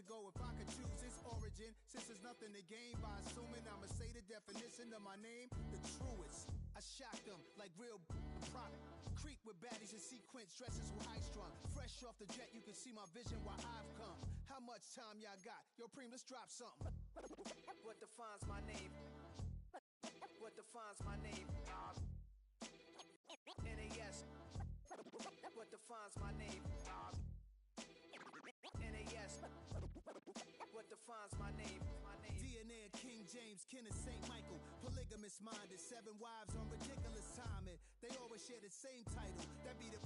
ago. If I could choose its origin, since there's nothing to gain by assuming, I'ma say the definition of my name, the truest. I shocked them like real product. Creep with baddies in sequence, dresses with high strung. Fresh off the jet, you can see my vision where I've come. How much time y'all got? Yo, Preem, let's drop something. What defines my name? What defines my name? NAS. What defines my name? NAS. What defines my name? DNA of King James, kin of St. Michael. Polygamous minded, 7 wives on ridiculous timing. They always share the same title. That be the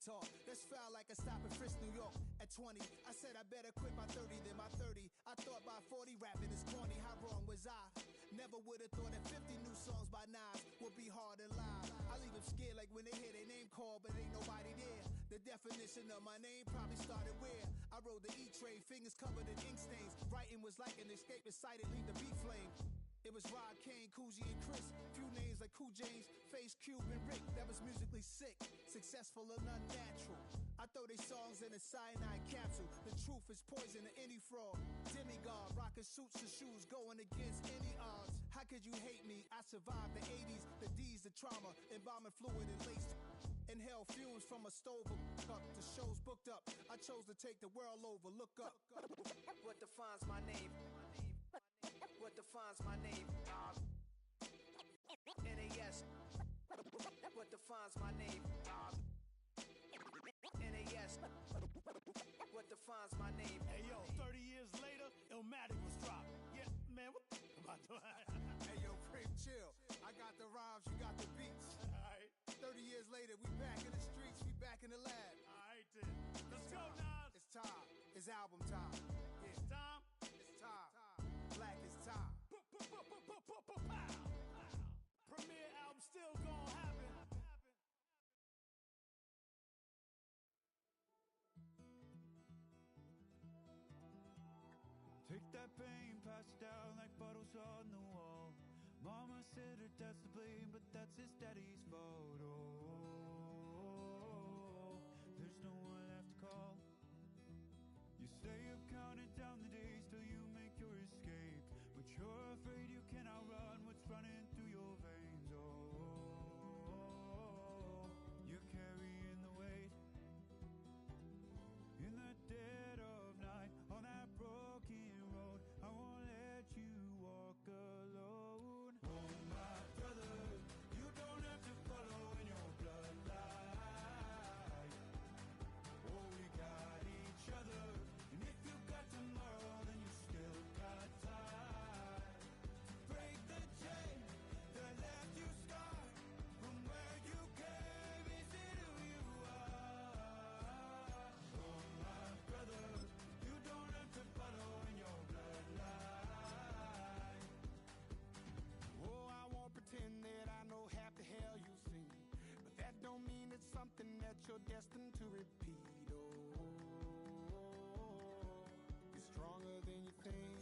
talk. That's foul like a stop in Frisk, New York. At 20, I said I better quit by 30 than my 30. I thought by 40 rapping is corny. How wrong was I? Never would have thought that 50 new songs by Nas would be hard and live. I leave them scared like when they hear their name called, but ain't nobody there. The definition of my name probably started where I rode the E-train, fingers covered in ink stains. Writing was like an escape inside it, leave the beat flame. It was Rod, Kane, Coogee, and Chris. Few names like Cool James, Face, Cube, and Rick. That was musically sick, successful and unnatural. I throw they songs in a cyanide capsule. The truth is poison to any fraud. Demigod, rocking suits and shoes, going against any odds. How could you hate me? I survived the 80s, the D's, the trauma, embalming fluid and laced. Inhale fumes from a stove up to shows booked up. I chose to take the world over. Look up. What defines my name? What defines my name? NAS. What defines my name? NAS. What defines my name? Hey yo, 30 years later, Illmatic was dropped. Yeah, man, what the about to Hey yo, Preem, chill. I got the rhymes, you got the beats. Alright. 30 years later, we back in the streets, we back in the lab. Alright then. Let's go, Nas. It's time. It's album time. Yeah. It's time. It's time. Black is time. Premiere album still gonna happen. Take that pain, pass it down like bottles on the wall. Mama said her dad's to blame, but that's his daddy's fault. Oh, there's no one left to call. You stay up counting down the days till you make your escape, but you're afraid you can outrun what's running through your veins. Oh, you're carrying the weight in the dead of night on that broken road. I won't let you walk alone. Oh my brother, you don't have to follow in your bloodline. Oh, we got each other, and if you got tomorrow, then you still got time to break the chain that left you scarred from where you came into who you are. Oh my brother, you don't have to follow in your bloodline. Oh, I won't pretend that I know half the hell you've seen, but that don't mean it's something that you're destined to repeat. Oh, you're stronger than you think.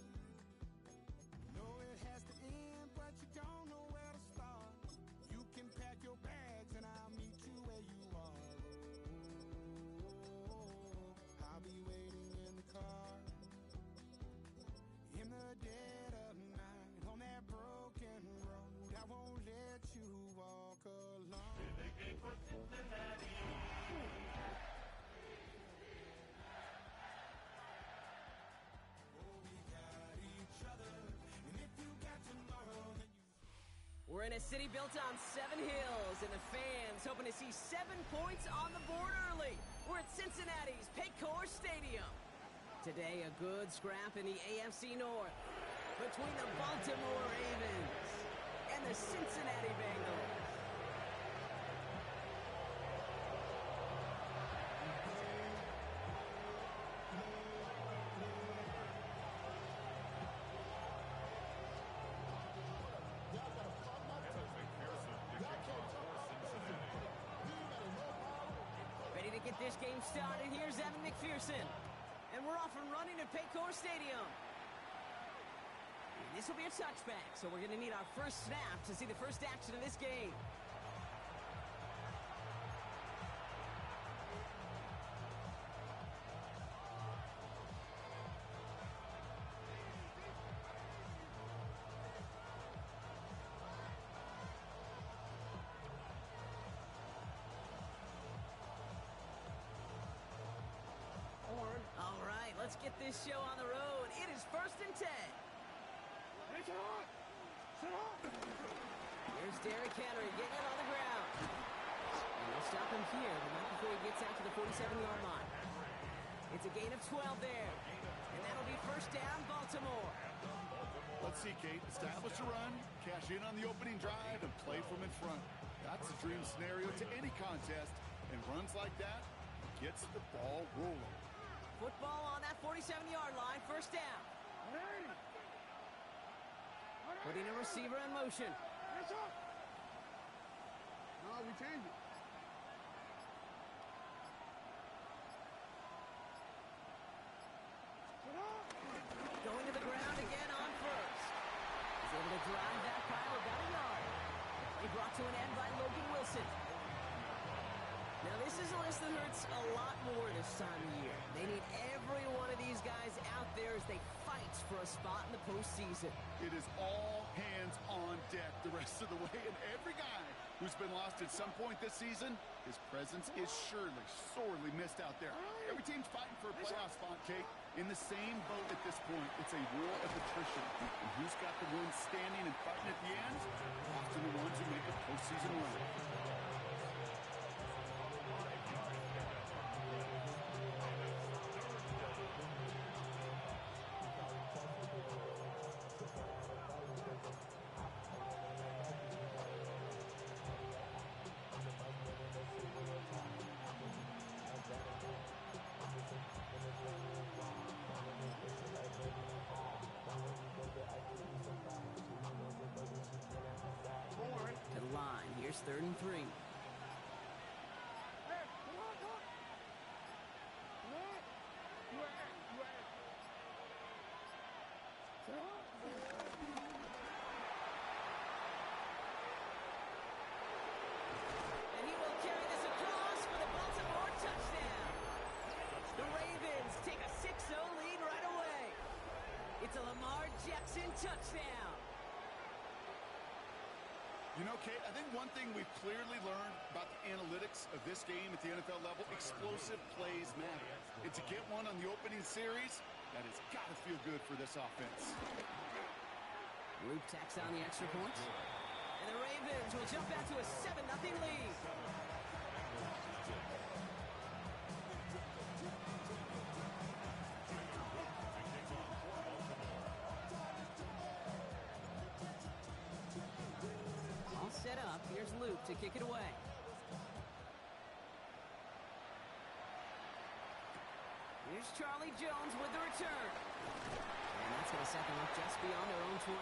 You know it has to end, but you don't know where to start. You can pack your bags and I'll meet you where you are. Oh, I'll be waiting in the car in the dead of night on that broken road. I won't let you walk alone. Oh, we got each other, and if you got tomorrow, then you... We're in a city built on 7 hills, and the fans hoping to see 7 points on the board early. We're at Cincinnati's Paycor Stadium. Today, a good scrap in the AFC North between the Baltimore Ravens and the Cincinnati Bengals. Ready to get this game started, here's Evan McPherson. And we're off and running at Paycor Stadium. This will be a touchback, so we're going to need our first snap to see the first action of this game. let's get this show on the road. It is 1st and 10. Here's Derrick Henry getting it on the ground. And they'll stop him here, but not before he gets out to the 47-yard line. It's a gain of 12 there. And that'll be 1st down, Baltimore. Let's see, Kate. Establish a run, cash in on the opening drive, and play from in front. That's a dream scenario to any contest, and runs like that gets the ball rolling. Football on that 47-yard line, 1st down. Putting a receiver in motion. No, we change it. Going to the ground again on 1st. He's able to drive that pile about a yard. He brought to an end by Logan Wilson. Now, this is a list that hurts a lot more this time of year. They need every one of these guys out there as they fight for a spot in the postseason. It is all hands on deck the rest of the way, and every guy who's been lost at some point this season, his presence is surely sorely missed out there. Every team's fighting for a playoff spot, Kate. In the same boat at this point, it's a war of attrition. And who's got the ones standing and fighting at the end? Often the ones who make a postseason run. To the line. Here's 3rd and 3. And he will carry this across for the Baltimore touchdown. The Ravens take a 6-0 lead right away. It's a Lamar Jackson touchdown. You know, Kate, I think one thing we've clearly learned about the analytics of this game at the NFL level, explosive plays matter. And to get one on the opening series, that has got to feel good for this offense. Luke tacks on the extra point. And the Ravens will jump out to a 7-0 lead. All set up. Here's Luke to kick it away. Here's Charlie Jones with the return. And that's going to set them up just beyond their own 20.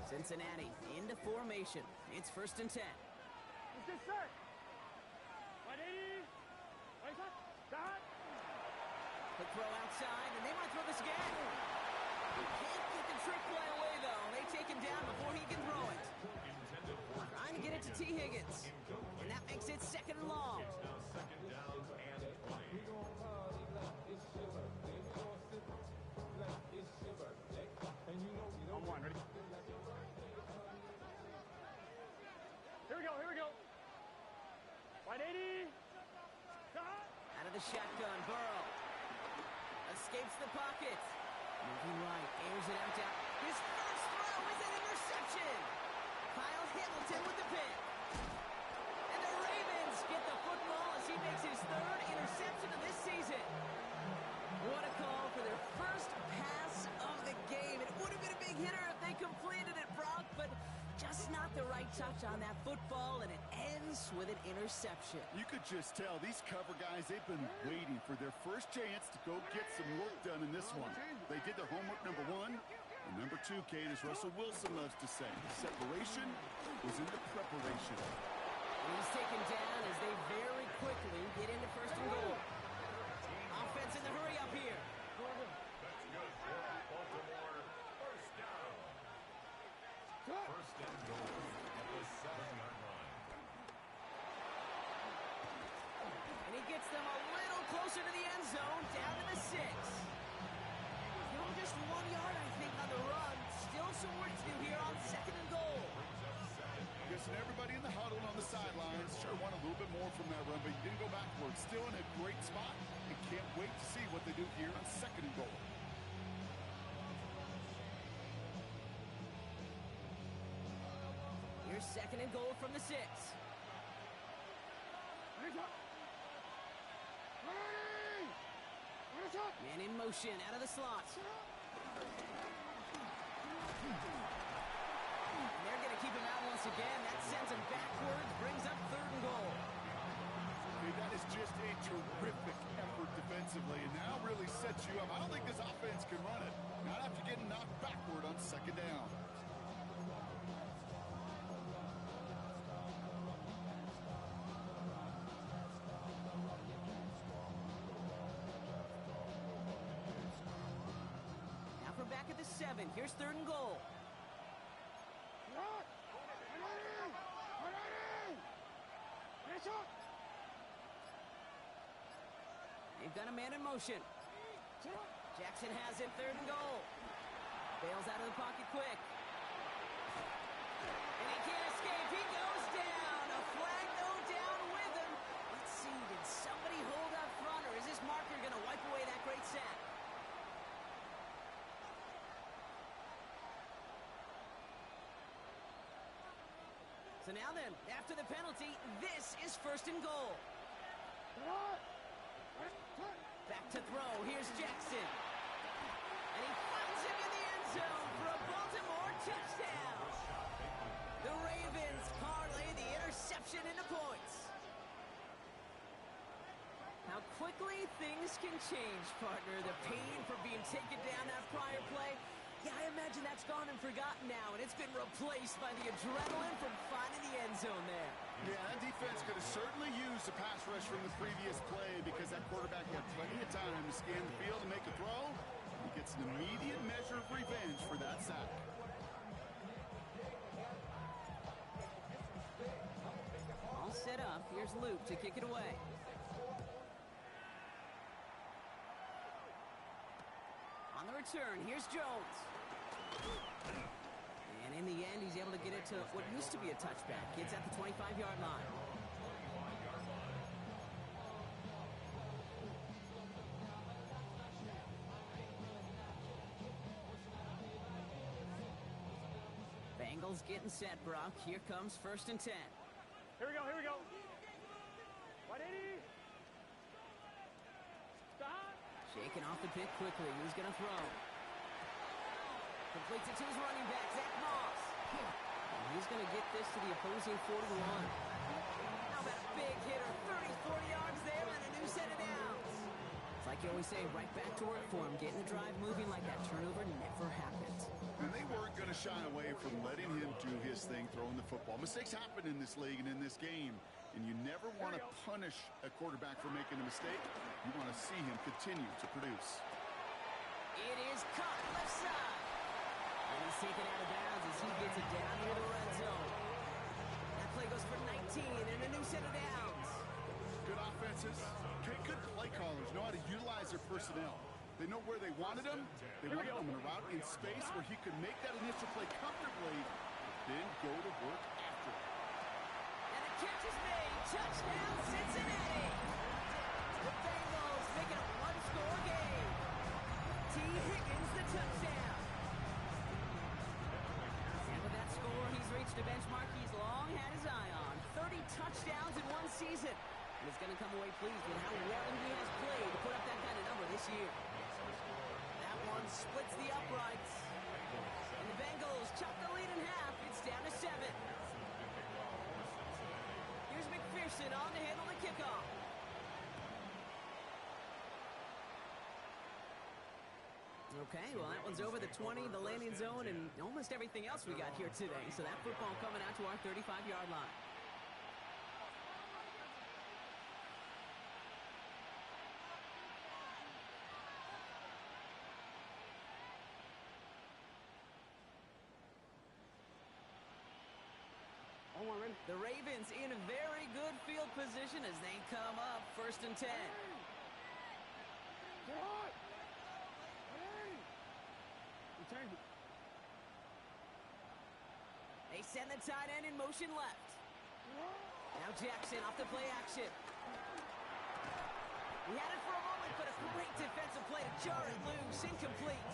Cincinnati into formation. It's 1st and 10. Quick throw outside, and they might throw this again. He can't get the trick play away, though. They take him down before he can throw it. Trying to get it to T. Higgins. And that makes it 2nd and long. Here we go. 180. Out of the shotgun, Burrow. Escapes the pocket. Moving right, airs it out down. His first throw is an interception. Kyle Hamilton with the pick. And the Ravens get the football as he makes his 3rd interception of this season. What a call for their first pass of the game. It would have been a big hitter if they completed it, Brock, but just not the right touch on that football, and it ends with an interception. You could just tell these cover guys, they've been waiting for their first chance to go get some work done in this one. They did their homework, number 1. And number 2, Kate, as Russell Wilson loves to say, separation was in the preparation. And he's taken down as they very quickly get into 1st and goal. Offense in the hurry up here. First and goal at the 7-yard closer to the end zone, down to the 6. Just 1 yard, I think, on the run. Still some work to do here on 2nd and goal. Guessing everybody in the huddle on the sidelines sure want a little bit more from that run, but you didn't go backwards. Still in a great spot, and can't wait to see what they do here on 2nd and goal. Here's 2nd and goal from the 6. Man in motion, out of the slot. They're going to keep him out once again. That sends him backwards, brings up 3rd and goal. Okay, that is just a terrific effort defensively, and now really sets you up. I don't think this offense can run it. Not after getting knocked backward on 2nd down. Back at the 7. Here's 3rd and goal. They've got a man in motion. Jackson has it, 3rd and goal. Bails out of the pocket quick. And he can't escape. He goes down. A flag no down with him. Let's see, did somebody hold up front, or is this marker going to wipe away that great sack? So now then, after the penalty, this is 1st and goal. Back to throw. Here's Jackson. And he finds him in the end zone for a Baltimore touchdown. The Ravens parlay the interception into points. How quickly things can change, partner. The pain for being taken down that prior play. Yeah, I imagine that's gone and forgotten now, and it's been replaced by the adrenaline from finding the end zone there. Yeah, that defense could have certainly used the pass rush from the previous play because that quarterback had plenty of time to scan the field and make a throw. He gets an immediate measure of revenge for that sack. All set up. Here's Luke to kick it away. On the return, here's Jones. And in the end, he's able to get it to what used to be a touchback. It's at the 25-yard line. Bengals getting set, Brock. Here comes 1st and 10. Here we go, here we go. 180. Stop. Shaking off the pick quickly. He's going to throw. Completes it to his running back, Zach Moss. And he's going to get this to the opposing 41. How about a big hitter? 30, 40 yards there and a new set of downs. It's like you always say, right back to work for him. Getting the drive moving like that turnover never happened. And they weren't going to shy away from letting him do his thing, throwing the football. Mistakes happen in this league and in this game. And you never want to punish a quarterback for making a mistake. You want to see him continue to produce. It is caught left side. And he's taken out of bounds as he gets it down near the red zone. That play goes for 19 and a new set of downs. Good offenses. Good play callers know how to utilize their personnel. They know where they wanted him. They wanted him in a route in space where he could make that initial play comfortably, then go to work after it. And the catch is made. Touchdown, Cincinnati. The Bengals make it a one-score game. T. Higgins, the touchdown. And with that score, he's reached a benchmark he's long had his eye on. 30 touchdowns in one season. And he's going to come away pleased with how well he has played to put up that kind of number this year. That one splits the uprights. And the Bengals chop the lead in half. It's down to 7. Here's McPherson on to handle the kickoff. Okay, well, that one's over the 20, the landing zone, and almost everything else we got here today. So that football coming out to our 35-yard line. The Ravens in very good field position as they come up 1st and 10. Change it. They send the tight end in motion left. Now Jackson off the play action. He had it for a moment, but a great defensive play to jar it loose. Incomplete.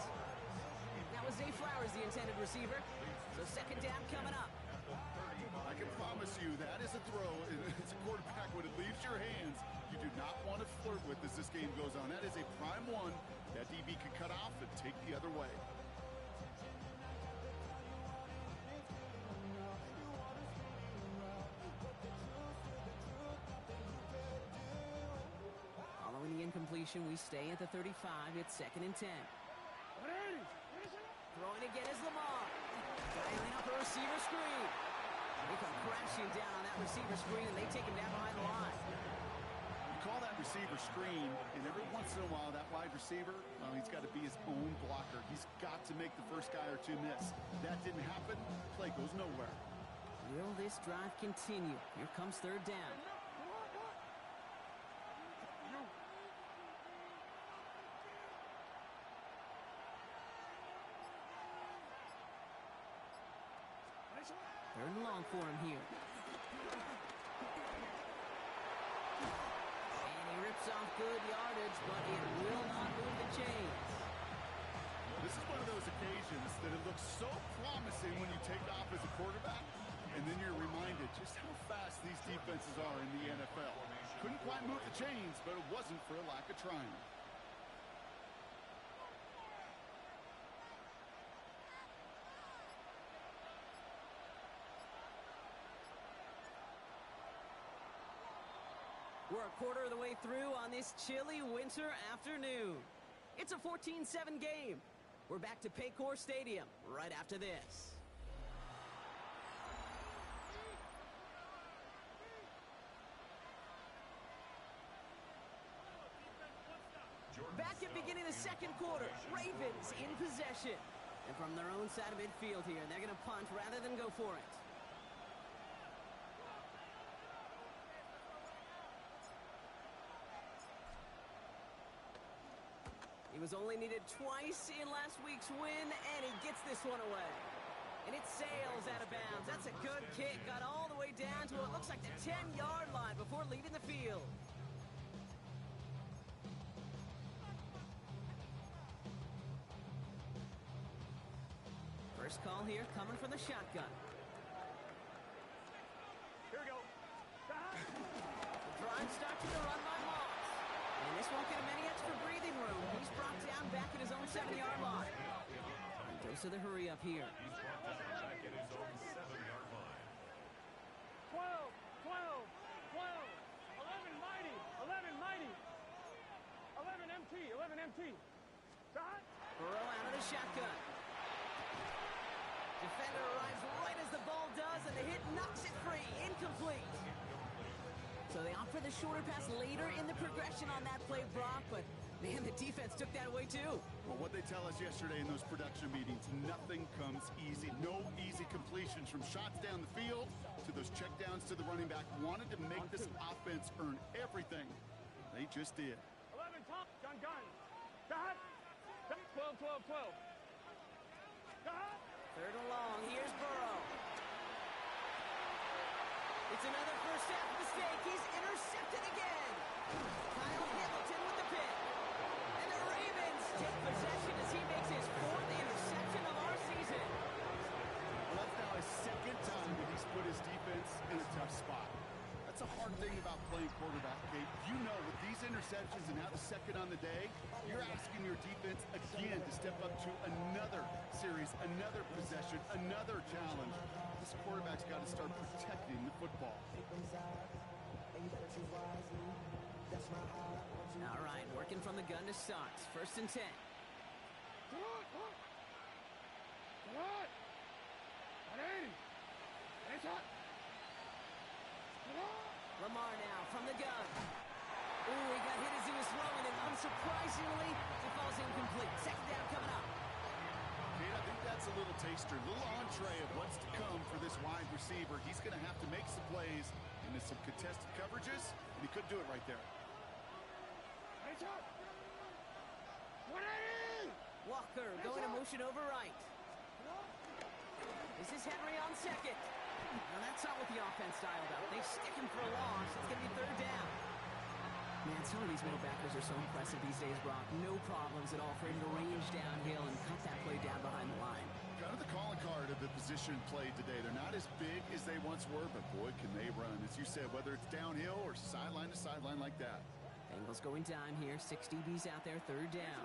That was Zay Flowers, the intended receiver. So second down coming up. I can promise you that is a throw. It's a quarterback when it leaves your hands. You do not want to flirt with as this game goes on. That is a prime one that DB could cut off and take the other way. Following the incompletion, we stay at the 35. It's 2nd and 10. Throwing again is Lamar. Dialing up a receiver screen. They come crashing down on that receiver screen, and they take him down behind the line. You call that receiver screen, and every once in a while, that wide receiver, well, he's got to be his own blocker. He's got to make the first guy or two miss. That didn't happen. Play goes nowhere. Will this drive continue? Here comes third down. Third and long for him here. And he rips off good yardage, but it will not move the chains. This is one of those occasions that it looks so promising when you take off as a quarterback, and then you're reminded just how fast these defenses are in the NFL. Couldn't quite move the chains, but it wasn't for a lack of trying. We're a quarter of the way through on this chilly winter afternoon. It's a 14-7 game. We're back to Paycor Stadium right after this. Back at beginning of the second quarter, Ravens in possession. And from their own side of midfield here, they're going to punt rather than go for it. He was only needed twice in last week's win, and he gets this one away. And it sails out of bounds. That's a good kick. Got all the way down to what looks like the 10-yard line before leaving the field. First call here coming from the shotgun. Here we go. The drive starts with a run by Moss. And this won't get him any extra breathing room. He's brought down back at his own 7-yard line. And dose of the hurry up here. 12, 11 mighty, 11 mighty, 11 MT, 11 MT. Shot. Burrow out of the shotgun. Defender arrives right as the ball does, and the hit knocks it free. Incomplete. So they opt for the shorter pass later in the progression on that play, Brock, but man, the defense took that away too. Well, what they tell us yesterday in those production meetings, nothing comes easy. No easy completions from shots down the field to those checkdowns to the running back. Wanted to make this offense earn everything. They just did. 11 top, gun. Shot. 12, 12. Shot. Third and long, here's Burrow. It's another first half mistake. He's intercepted again. Kyle Hamilton with the pick. And the Ravens take possession as he makes his 4th interception of our season. Well, that's now his 2nd time that he's put his defense in a tough spot. That's a hard thing about playing quarterback, Kate. You know, with these interceptions and now the 2nd on the day, you're asking your defense again to step up to another series, another possession, another challenge. This quarterback's got to start protecting the football. All right, working from the gun to start. 1st and 10. Lamar now from the gun. Ooh, he got hit as he was throwing, and unsurprisingly, he falls incomplete. 2nd down coming up. Kate, I think that's a little taster, a little entree of what's to come for this wide receiver. He's going to have to make some plays into some contested coverages, and he could do it right there. Walker going to motion over right. This is Henry on second. Now that's not what the offense styled up. They stick him for a loss. It's going to be third down. Man, some of these middle backers are so impressive these days, Brock. No problems at all for him to range downhill and cut that play down behind the line. Kind of the calling card of the position played today. They're not as big as they once were, but boy, can they run. As you said, whether it's downhill or sideline to sideline like that. Bengals going dime here. 6 DBs out there, third down.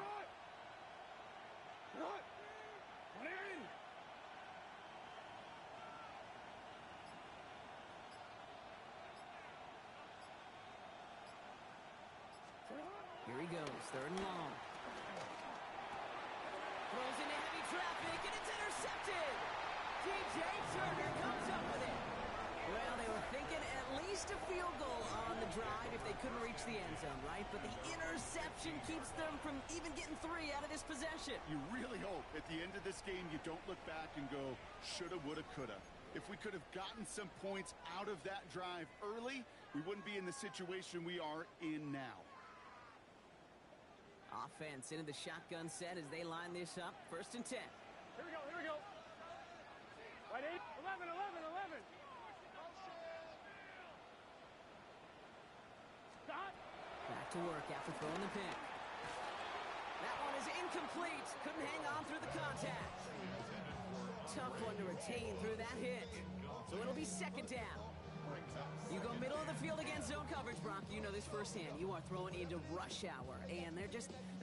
Here he goes, third and long. Throws into heavy traffic, and it's intercepted! DJ Turner comes up with it. Well, they were thinking at least a field goal on the drive if they couldn't reach the end zone, right? But the interception keeps them from even getting 3 out of this possession. You really hope at the end of this game you don't look back and go, shoulda, woulda, coulda. If we could have gotten some points out of that drive early, we wouldn't be in the situation we are in now. Offense into the shotgun set as they line this up. First and 10. Here we go. Right, 8, 11. Stop. Back to work after throwing the pick. That one is incomplete. Couldn't hang on through the contact. Tough one to retain through that hit. So it'll be second down. You go middle of the field against zone coverage, Brock. You know this firsthand. You are throwing into rush hour, and there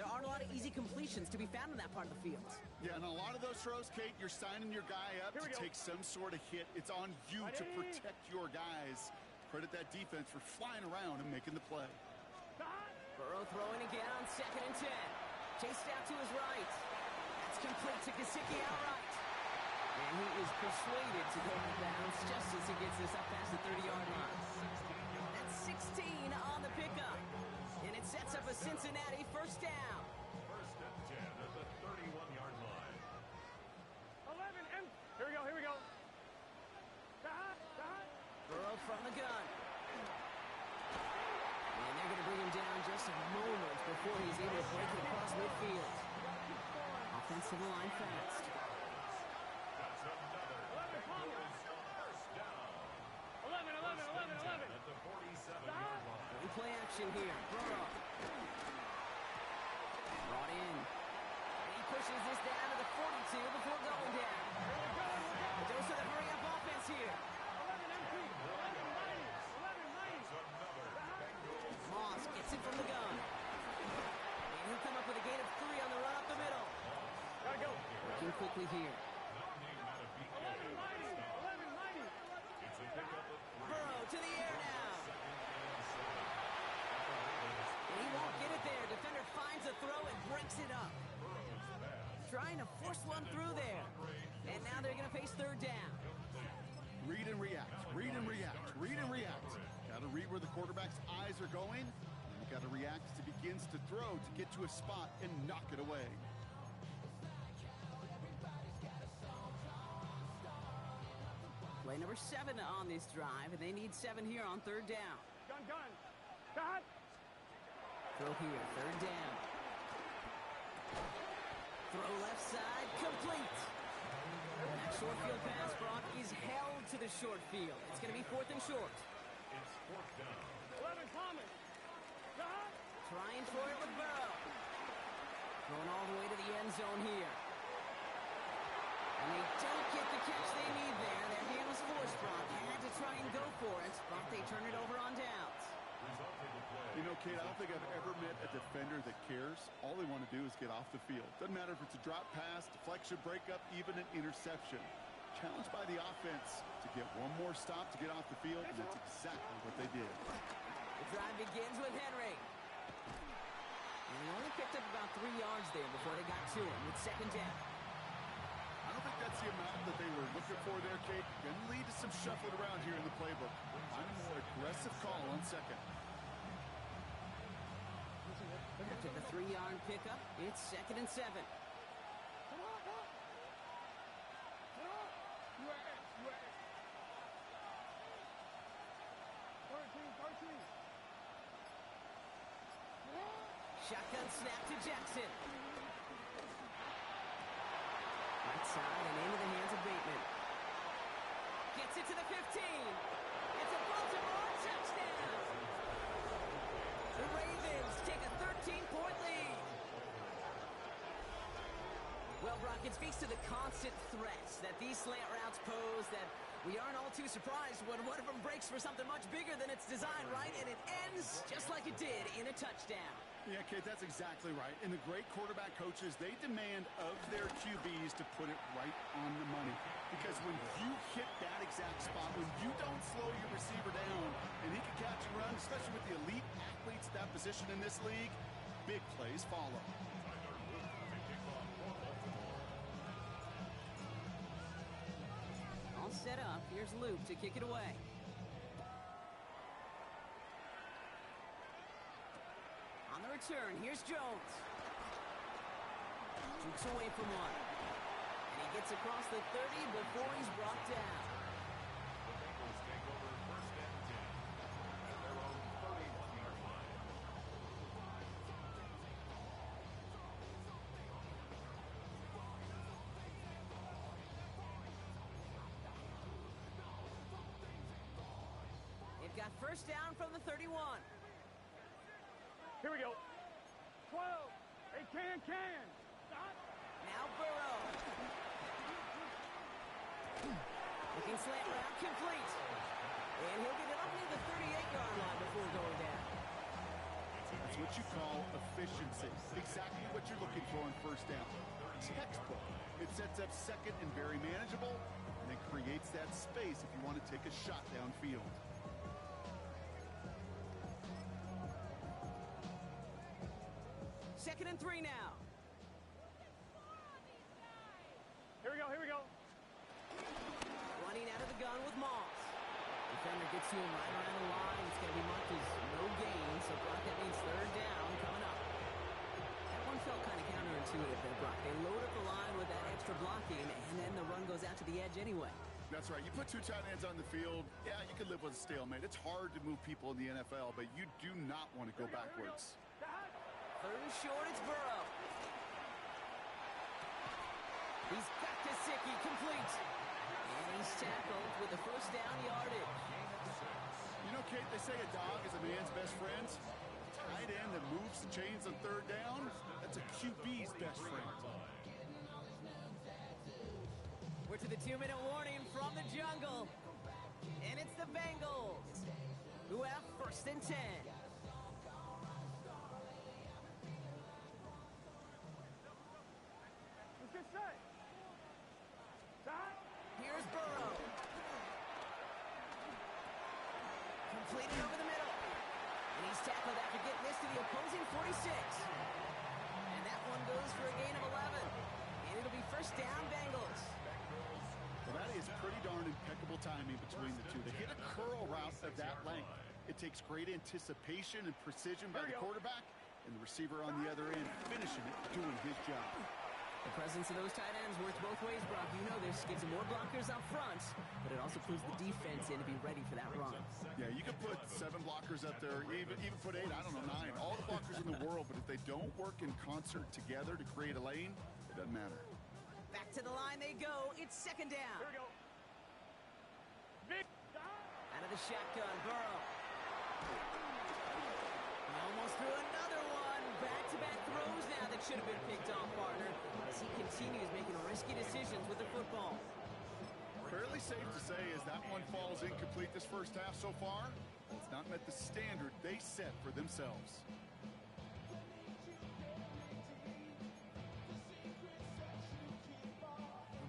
aren't a lot of easy completions to be found in that part of the field. Yeah, and a lot of those throws, Kate, you're signing your guy up to take some sort of hit. It's on you to protect your guys. Credit that defense for flying around and making the play. Burrow throwing again on second and 10. Chased out to his right. That's complete to Gesicki outright. And he is persuaded to go out of bounds just as he gets this up past the 30-yard line. That's 16 on the pickup. And it sets up a Cincinnati first down. First and 10 at the 31-yard line. 11, and here we go. Burrow from the gun. And they're going to bring him down just a moment before he's able to break it across midfield. Offensive line fast. Play action here. Burrow. Brought in. And he pushes this down to the 42 before going down. A dose of the hurry-up offense here. Moss gets it from the gun. And he'll come up with a gain of 3 on the run up the middle. Gotta go. Working quickly here. Burrow to the air now. And he won't get it there. Defender finds a throw and breaks it up. Trying to force one through there. And now they're going to face third down. Read and react. Read and react. Read and react. Got to read where the quarterback's eyes are going. And you got to react as he begins to throw to get to a spot and knock it away. Play number 7 on this drive, and they need 7 here on third down. Gun. Got. Throw here, third down. Throw left side, complete. That short field pass, Brock, is held to the short field. It's going to be 4th and short. It's 4th down. 11, Thomas. Got. Trying for it with Burrow. Going all the way to the end zone here. And they don't get the catch they need there. Their hand was forced, Brock. Had to try and go for it, but they turn it over on downs. You know, Kate, I don't think I've ever met a defender that cares. All they want to do is get off the field. Doesn't matter if it's a drop pass, deflection, breakup, even an interception. Challenged by the offense to get one more stop to get off the field, and that's exactly what they did. The drive begins with Henry. And he only picked up about 3 yards there before they got to him with second down. I don't think that's the amount that they were looking for there, Kate. Going to lead to some shuffling around here in the playbook. Find a more aggressive call on second. After the 3-yard pickup, it's 2nd and 7. Shotgun snap to Jackson. side and into the hands of Bateman. Gets it to the 15. It's a Baltimore touchdown. The Ravens take a 13-point lead. Well, Brock, it speaks to the constant threats that these slant routes pose that we aren't all too surprised when one of them breaks for something much bigger than its design, right? And it ends just like it did in a touchdown. Yeah, Kate, that's exactly right. And the great quarterback coaches, they demand of their QBs to put it right on the money. Because when you hit that exact spot, when you don't slow your receiver down and he can catch and run, especially with the elite athletes at that position in this league, big plays follow. All set up. Here's Luke to kick it away. On the return, here's Jones. Jukes away from one. And he gets across the 30 before he's brought down. The Bengals take over first and 10 at their own 31-yard line. They've got first down from the 31. Here we go. 12. Hey, can. Stop. Now Burrow. Looking slant route complete. And he'll get it up near the 38-yard line before going down. That's what you call efficiency. Exactly what you're looking for on first down. Textbook. It sets up second and very manageable, and it creates that space if you want to take a shot downfield. Second and 3 now. Here we go. Running out of the gun with Moss. Defender gets to him right around the line. It's going to be marked as no gain. So, Brock, that means third down coming up. That one felt kind of counterintuitive there, Brock. They load up the line with that extra blocking, and then the run goes out to the edge anyway. That's right. You put two tight ends on the field, yeah, you can live with a stalemate. It's hard to move people in the NFL, but you do not want to go backwards. Third and short, it's Burrow. He's got Gesicki complete. And he's tackled with the first down yardage. You know, Kate, they say a dog is a man's best friend. A tight end that moves the chains on third down, that's a QB's best friend. We're to the 2-minute warning from the jungle. And it's the Bengals who have first and 10. Get set. Stop. Here's Burrow. Completed over the middle. And he's tackled after getting this to the opposing 46. And that one goes for a gain of 11. And it'll be first down, Bengals. Well, that is pretty darn impeccable timing between the two. They hit a curl route of that length. It takes great anticipation and precision by the quarterback, and the receiver on the other end finishing it, doing his job. The presence of those tight ends works both ways, Brock. You know this. Gives them more blockers up front, but it also puts the defense in to be ready for that run. Yeah, you can put 7 blockers up there, even put 8, I don't know, 9. All the blockers in the world, but if they don't work in concert together to create a lane, it doesn't matter. Back to the line they go. It's second down. Here we go. Big. Out of the shotgun, Burrow. He almost threw another one. Back-to-back throws now that should have been picked off, partner, as he continues making risky decisions with the football. Fairly safe to say as that one falls incomplete this first half so far, it's not met the standard they set for themselves.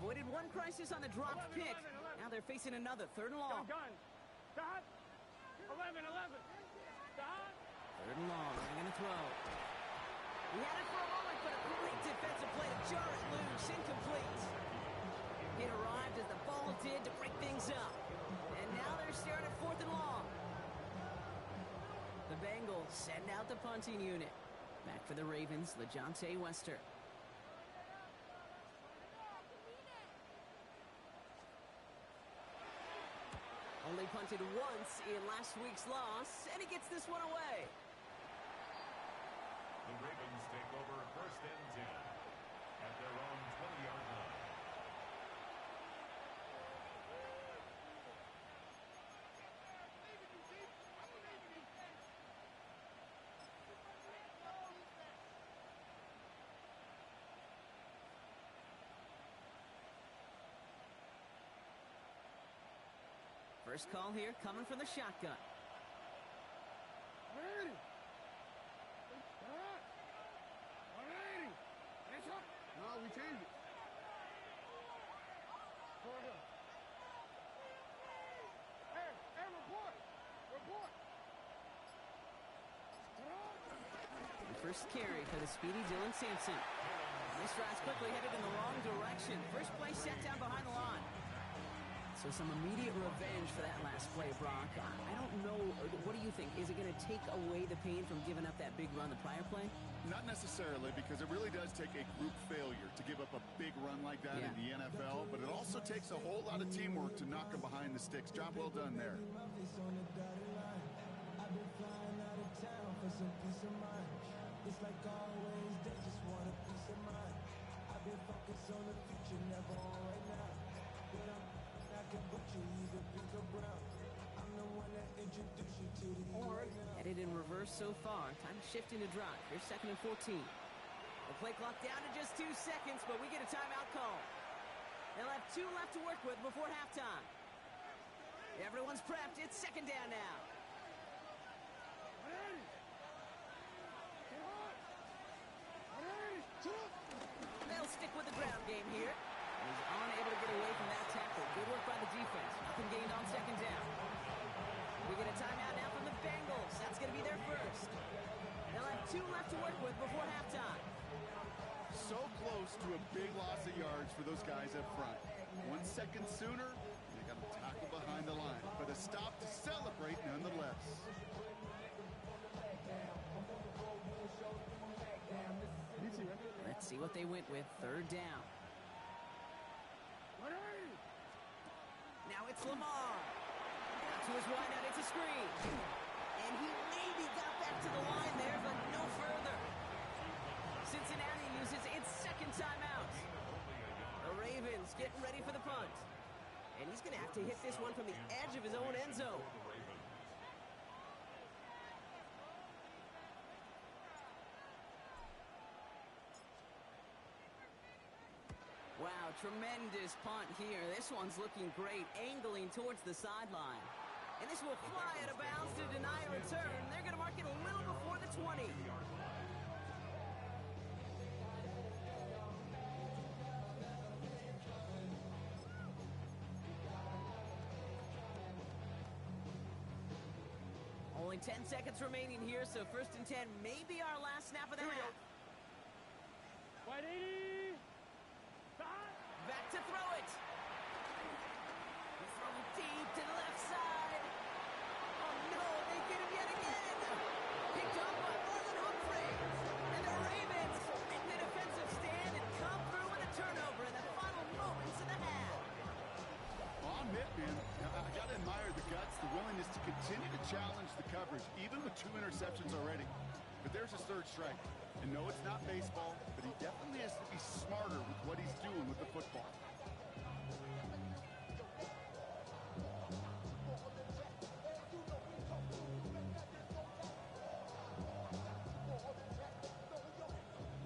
Avoided one crisis on the dropped pick. Now they're facing another third and long. Gun. Stop. 11. Stop. Third and long. They're going to throw. He had it for a moment, but a great defensive play to jar it loose. Incomplete. It arrived as the ball did to break things up. And now they're staring at fourth and long. The Bengals send out the punting unit. Back for the Ravens, LeJohntay Wester. Only punted once in last week's loss, and he gets this one away. The Ravens take over first and 10 at their own 20-yard line. First call here coming from the shotgun. Ready. No, we changed it. Hey, report. Report. The first carry for the speedy Dylan Sampson. This drive's quickly headed in the wrong direction. First play set down behind the line. So some immediate revenge for that last play, Brock. I don't know. What do you think? Is it going to take away the pain from giving up that big run the prior play? Not necessarily, because it really does take a group failure to give up a big run like that in the NFL, but it also takes a whole lot of teamwork to knock them behind the sticks. Job well done there. I've been flying out of town for some peace of mind. It's like always, they just want a piece of mind. I've been focused on the future, never on right now. When I can put you either pink or brown. I'm the one that introduced you to the right now. Headed in reverse so far. Time to shift into drive. Here's 2nd and 14. The play clock down to just 2 seconds, but we get a timeout call. They'll have 2 left to work with before halftime. Everyone's prepped. It's 2nd down now. They'll stick with the ground game here. He's unable to get away from that tackle. Good work by the defense. Nothing gained on 2nd down. We get a timeout now from the Bengals. That's going to be their first. They'll have 2 left to work with before halftime. So close to a big loss of yards for those guys up front. 1 second sooner, they got to tackle behind the line. But a stop to celebrate nonetheless. Let's see what they went with. 3rd down. Now it's Lamar. Out to his wideout. It's a screen. And he maybe got back to the line there, but no further. Cincinnati uses its 2nd timeout. The Ravens getting ready for the punt. And he's going to have to hit this one from the edge of his own end zone. Wow, tremendous punt here. This one's looking great, angling towards the sideline. And this will fly out of bounds to deny a return. They're going to mark it a little before the 20. Only 10 seconds remaining here, so 1st and 10 may be our last snap of the half. Wide 80. Back to throw it. He's throwing deep to the left side. Oh no, they get him yet again. Picked up by Marlon Humphreys. And the Ravens make the defensive stand and come through with a turnover in the final moments of the half. On Mitt, man, I got to admire the guts, the willingness to continue to challenge the coverage, even with 2 interceptions already. But there's his 3rd strike. And no, it's not baseball, but he definitely has to be smarter with what he's doing with the football.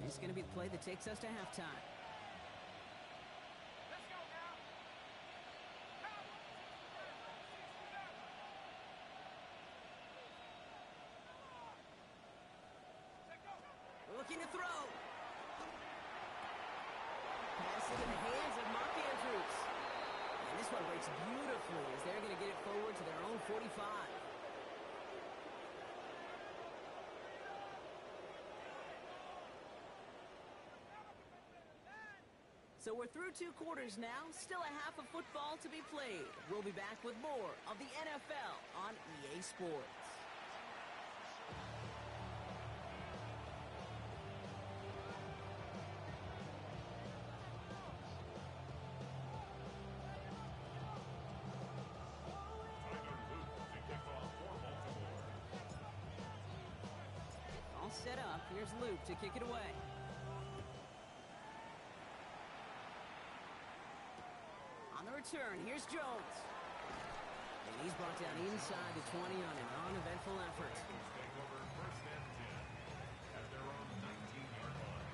This is going to be the play that takes us to halftime. Looking to throw. Pass into the hands of Mark Andrews. And this one breaks beautifully as they're going to get it forward to their own 45. So we're through 2 quarters now. Still a half of football to be played. We'll be back with more of the NFL on EA Sports. Set up. Here's Luke to kick it away. On the return, here's Jones. And he's brought down inside the 20 on an uneventful effort. Take over 1st and 10 at their own 19-yard line.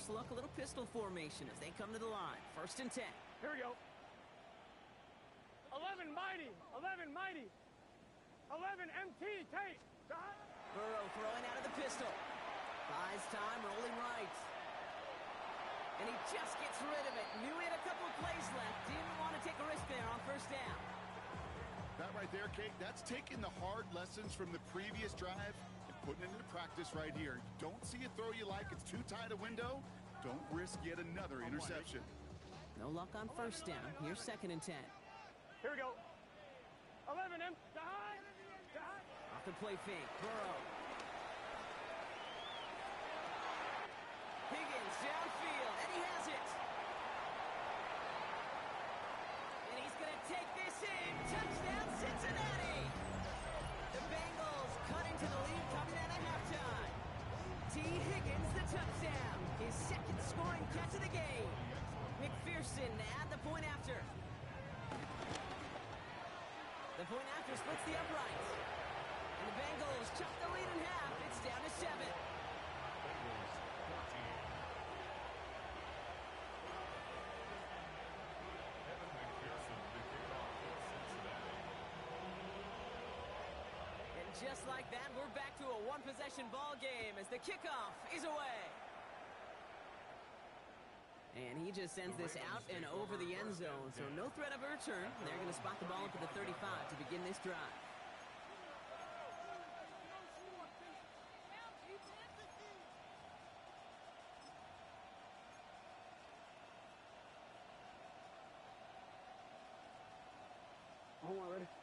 First look, a little pistol formation as they come to the line. 1st and 10. Here we go. 11 mighty. 11 mighty. 11 MT. Tate. Burrow throwing out of the pistol. Buys time, rolling right. And he just gets rid of it. Knew he had a couple of plays left. Didn't want to take a risk there on 1st down. That right there, Kate, that's taking the hard lessons from the previous drive and putting it into practice right here. Don't see a throw you like. It's too tight a window. Don't risk yet another interception. No luck on 1st down. Here's 2nd and 10. Here we go. 11 M. Off the play fake. Burrow. Higgins downfield, and he has it. And he's going to take this in. Touchdown, Cincinnati. The Bengals cut into the lead coming out of halftime. T. Higgins, the touchdown. His 2nd scoring catch of the game. McPherson at the point after. The point after splits the uprights. And the Bengals chop the lead in half. It's down to 7. And just like that, we're back to a one-possession ball game as the kickoff is away. And he just sends this out and over the end zone, so no threat of a return. They're going to spot the ball up at the 35 to begin this drive.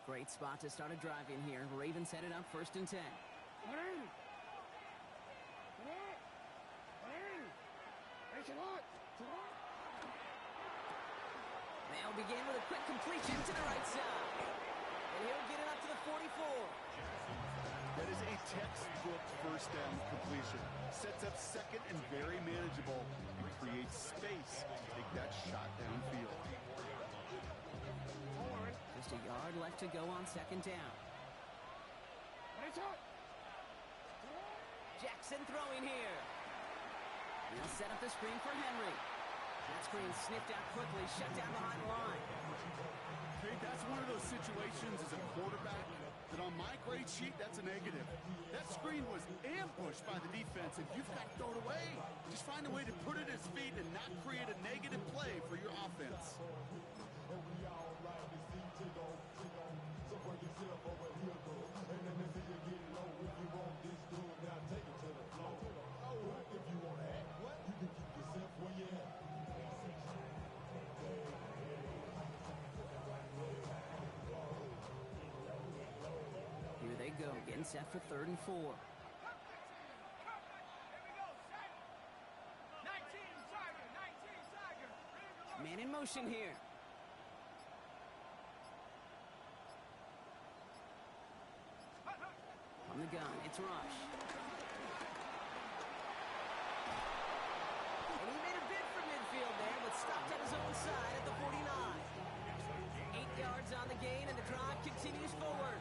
Great spot to start a drive in here. Ravens set it up 1st and 10. They'll begin with a quick completion to the right side. And he'll get it up to the 44. That is a textbook 1st down completion. Sets up 2nd and very manageable and creates space to take that shot downfield. Just a yard left to go on 2nd down. Jackson throwing here. He'll set up the screen for Henry. That screen sniffed out quickly, shut down behind the line. Hey, that's one of those situations as a quarterback that on my grade sheet, that's a negative. That screen was ambushed by the defense, and you've got to throw it away. Just find a way to put it at his feet and not create a negative play for your offense. Here they go, getting set for 3rd and 4. Man in motion here. On the gun, it's Rush. And he made a bid for midfield there, but stopped at his own side at the 49. 8 yards on the gain, and the drive continues forward.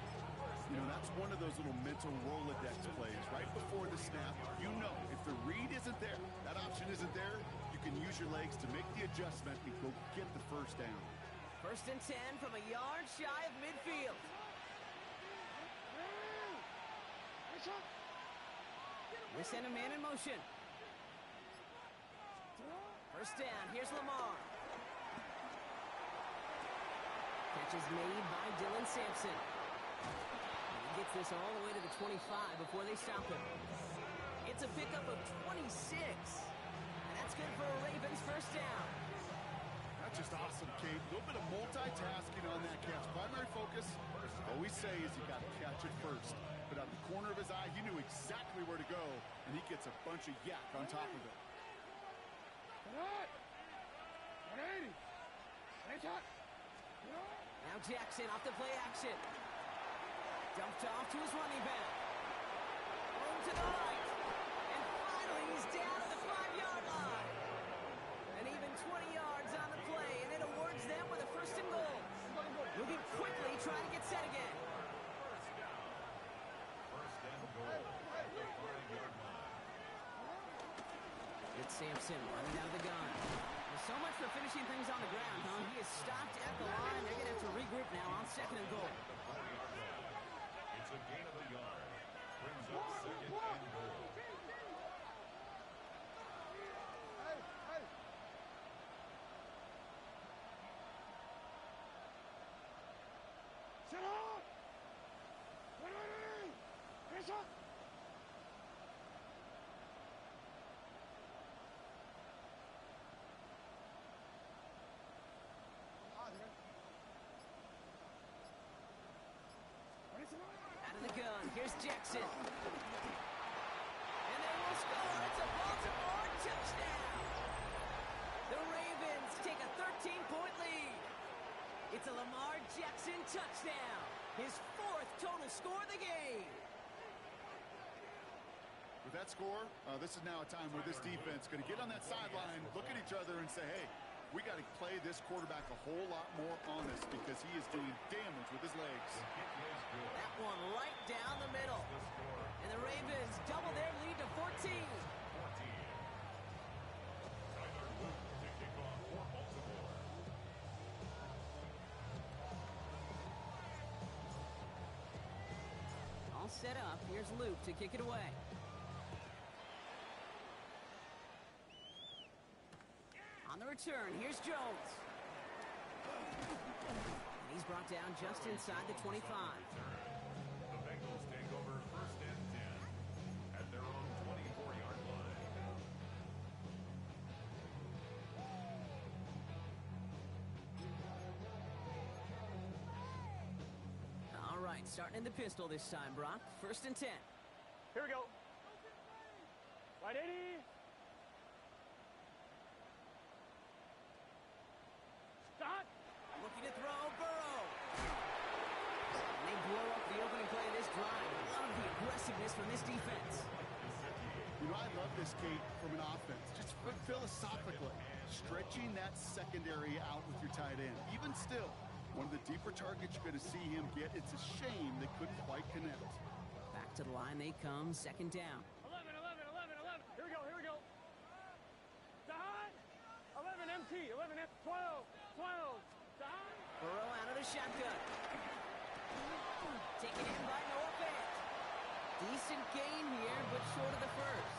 You know, that's one of those little mental Rolodex plays right before the snap. You know, if the read isn't there, that option isn't there, you can use your legs to make the adjustment and go get the 1st down. 1st and 10 from a yard shy of midfield. They send a man in motion. 1st down, here's Lamar. Catch is made by Dylan Sampson. And he gets this all the way to the 25 before they stop him. It's a pickup of 26. And that's good for a Ravens 1st down. That's just awesome, Kate. A little bit of multitasking on that catch. Primary focus, as I always say, is you got to catch it first. But out the corner of his eye, he knew exactly where to go, and he gets a bunch of yak on top of it. Now Jackson off the play action. Dumped off to his running back. Room to the right. And finally he's down at the 5-yard line. And even 20 yards on the play, and it awards them with a 1st and goal. Moving quickly, trying to get set again. It's Sampson running out of the gun. Well, so much for finishing things on the ground, huh? He is stopped at the line. They're going to have to regroup now on 2nd and goal. It's a gain of a yard. Brings up 2nd and goal. Sit up! Ready! Hands up! Out of the gun, here's Jackson. And they will score. It's a Baltimore touchdown. The Ravens take a 13-point lead. It's a Lamar Jackson touchdown. His 4th total score of the game. With that score, this is now a time where this defense is going to get on that sideline, look at each other, and say, hey, we got to play this quarterback a whole lot more honest because he is doing damage with his legs. That one right down the middle. And the Ravens double their lead to 14. All set up. Here's Luke to kick it away. On the return, here's Jones. And he's brought down just inside the 25. The Bengals take over 1st and 10 at their own 24-yard line. All right, starting in the pistol this time, Brock. 1st and 10. Here we go. Right 80. Stop. Looking to throw, Burrow. And they blow up the opening play of this drive. Love the aggressiveness from this defense. You know, I love this, Kate, from an offense. Just philosophically, stretching that secondary out with your tight end. Even still, one of the deeper targets you're going to see him get. It's a shame they couldn't quite connect. Back to the line they come, 2nd down. 11. Here we go. Dot. 11 MT. 11 F. 12. Dot. Burrow out of the shotgun. Taken in by Noah Fant. Decent gain here, but short of the 1st.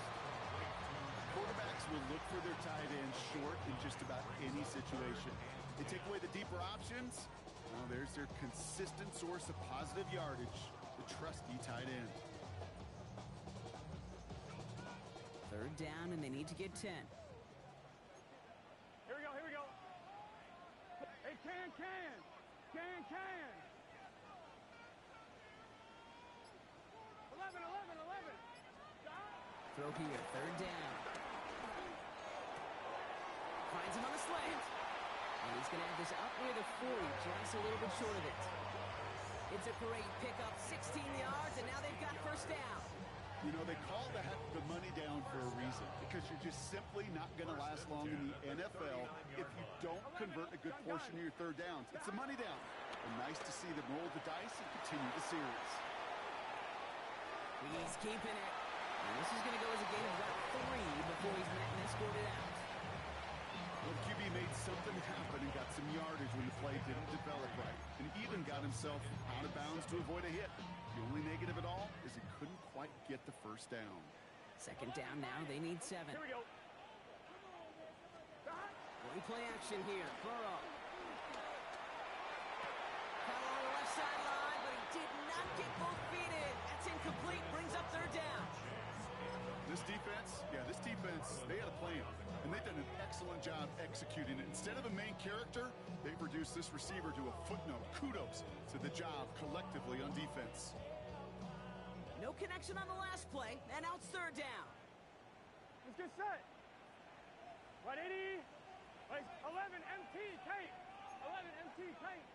Quarterbacks will look for their tight end short in just about any situation. They take away the deeper options. Well, there's their consistent source of positive yardage, the trusty tight end. 3rd down, and they need to get 10. Here we go. Hey, can. 11. Stop. Throw here, 3rd down. Finds him on the slant. And he's going to have this up near the 40, just a little bit short of it. It's a great pickup, 16 yards, and now they've got 1st down. You know, they call that the money down for a reason, because you're just simply not going to last long in the NFL if you don't convert a good portion of your 3rd downs. It's a money down. And nice to see them roll the dice and continue the series. He's keeping it. And this is going to go as a gain of about 3 before he's met and escorted out. Well, the QB made something happen and got some yardage when the play didn't develop right. And even got himself out of bounds to avoid a hit. The only negative at all is he couldn't quite get the 1st down. 2nd down now, they need 7. Here we go. One play action here, Burrow. Caught on the left sideline, but he did not get both feet in. That's incomplete, brings up 3rd down. This defense, they had a plan. And they've done an excellent job executing it. Instead of a main character, they've reduced this receiver to a footnote. Kudos to the job collectively on defense. No connection on the last play, and now it's 3rd down. Let's get set. Right 80. 11 MT tape. 11 MT tape.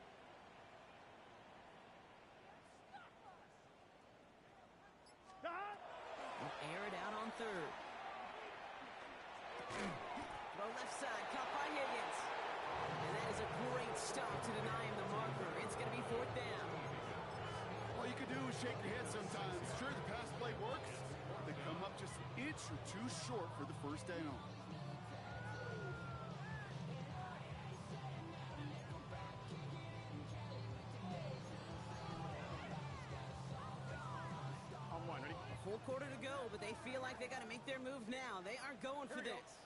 Stop. We'll air it out on 3rd. Throw left side, caught by Higgins. And that is a great stop to deny him the marker. It's going to be 4th down. All you can do is shake your head sometimes. Sure, the pass play works. They come up just an inch or 2 short for the 1st down. Full quarter to go, but they feel like they got to make their move now. They aren't going for this.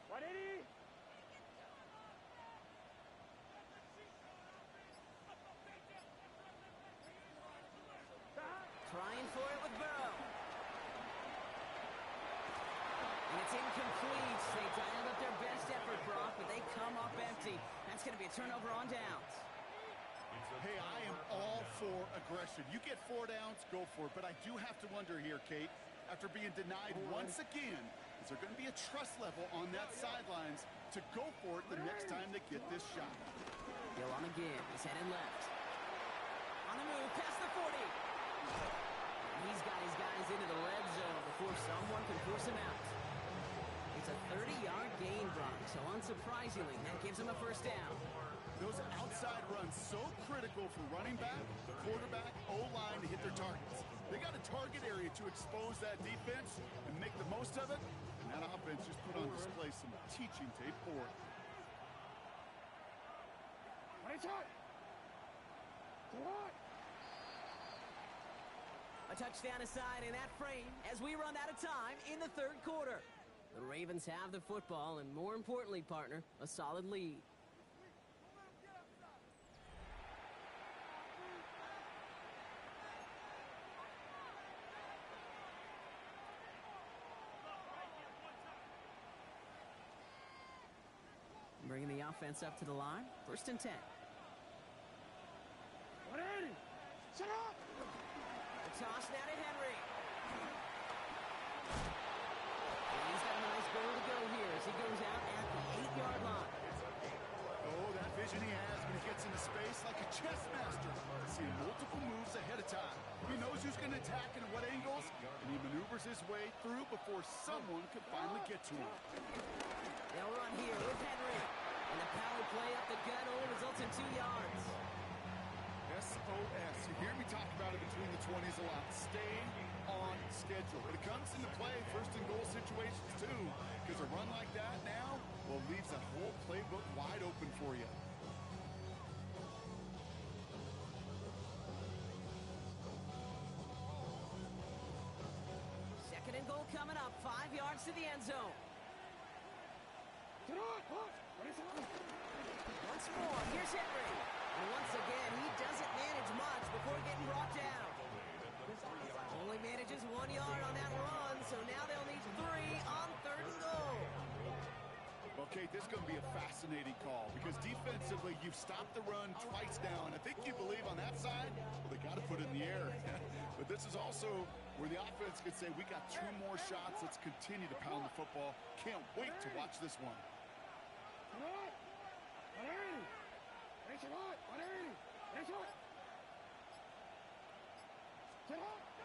180. Trying for it with Burrow. And it's incomplete. They dialed up their best effort, Brock, but they come up empty. That's going to be a turnover on downs. Hey, I am all for aggression. You get 4 downs, go for it. But I do have to wonder here, Kate, after being denied once again, is there going to be a trust level on that sidelines to go for it the next time they get this shot? Hill on again. He's heading left. On the move, past the 40. He's got his guys into the red zone before someone can force him out. It's a 30-yard gain, Brock, so unsurprisingly, that gives him a first down. Those outside runs so critical for running back, quarterback, O-line to hit their targets. They got a target area to expose that defense and make the most of it, and that offense just put on display some teaching tape for it. Nice shot. A touchdown aside in that frame as we run out of time in the third quarter. The Ravens have the football and, more importantly, partner, a solid lead. Bringing the offense up to the line. 1st and 10. 180. Shut up. The toss now to Henry. And he's got a nice goal to go here as he goes out at the 8-yard line. Oh, that vision he has when he gets into space like a chess master. Seeing multiple moves ahead of time. He knows who's going to attack and at what angles, and he maneuvers his way through before someone can finally get to him. They'll run here with Henry. And the power play up the gut only results in 2 yards. SOS. You hear me talk about it between the 20s a lot. Stay on schedule. When it comes into play, 1st and goal situations too. Because a run like that now, well, leaves that whole playbook wide open for you. Second and goal coming up. 5 yards to the end zone. Once more, here's Henry. And once again, he doesn't manage much before getting brought down. Only manages 1 yard on that run, so now they'll need 3 on 3rd and goal. Okay, this is going to be a fascinating call because defensively, you've stopped the run twice now, and I think you believe on that side, well, they got to put it in the air. But this is also where the offense could say, we got 2 more shots. Let's continue to pound the football. Can't wait to watch this one.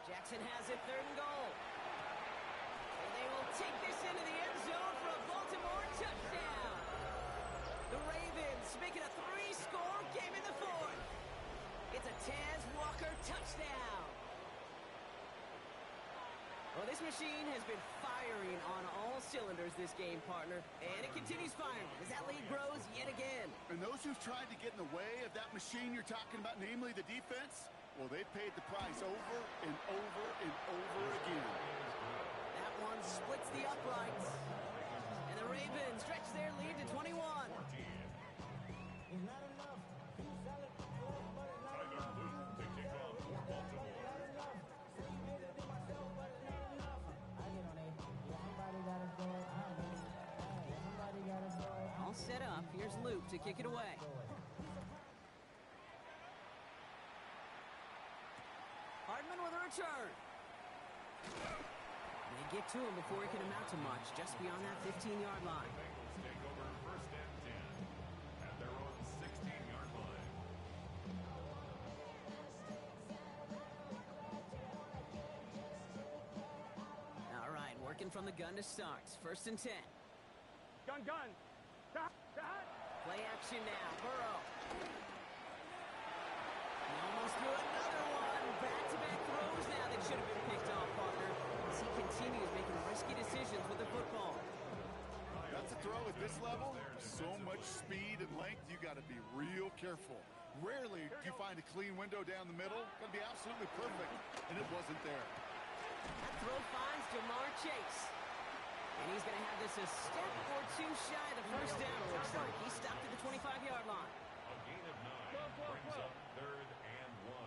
Jackson has it 3rd and goal. And they will take this into the end zone for a Baltimore touchdown. The Ravens make it a 3-score game in the 4th. It's a Taz Walker touchdown. Well, this machine has been firing on all cylinders this game, partner. And it continues firing as that lead grows yet again. And those who've tried to get in the way of that machine you're talking about, namely the defense, well, they paid the price over and over and over again. That one splits the uprights. And the Ravens stretch their lead to 21. All set up. Here's Luke to kick it away. Hardman with a return. They get to him before he can amount to much, just beyond that 15-yard line. Bengals take over 1st and 10 at their own 16-yard line. All right, working from the gun to start. 1st and 10. Gun. Play action now. Burrow. He almost threw another one. Back-to-back throws now that should have been picked off, partner, as he continues making risky decisions with the football. That's a throw at this level. So much speed and length, you got to be real careful. Rarely do you find a clean window down the middle. Got to be absolutely perfect, and it wasn't there. That throw finds Jamar Chase. And he's going to have this a step or two shy of the first down, it looks like. He stopped at the 25-yard line. A gain of 9 brings up 3rd and 1.